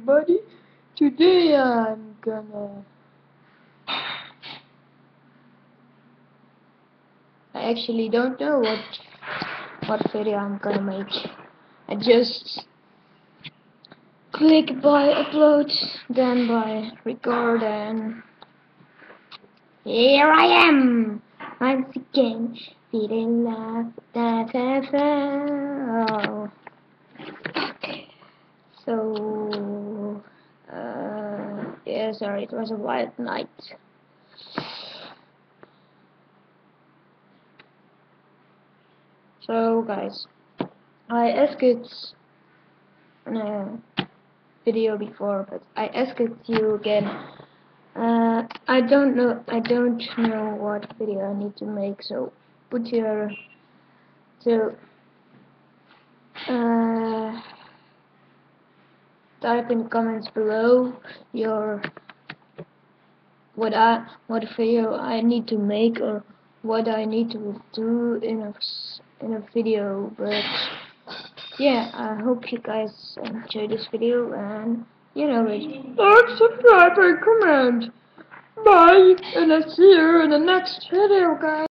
everybody. Today I'm gonna... I actually don't know what video I'm gonna make. I just click by upload, then by record, and here I am once again feeling love. Oh. So yeah, sorry, it was a wild night. So guys, I asked it in a video before, but I asked you again. I don't know what video I need to make, so put your type in the comments below your what video I need to make, or what I need to do in a video. But yeah, I hope you guys enjoy this video, and you know it. Like, subscribe, and comment. Bye, and I'll see you in the next video, guys.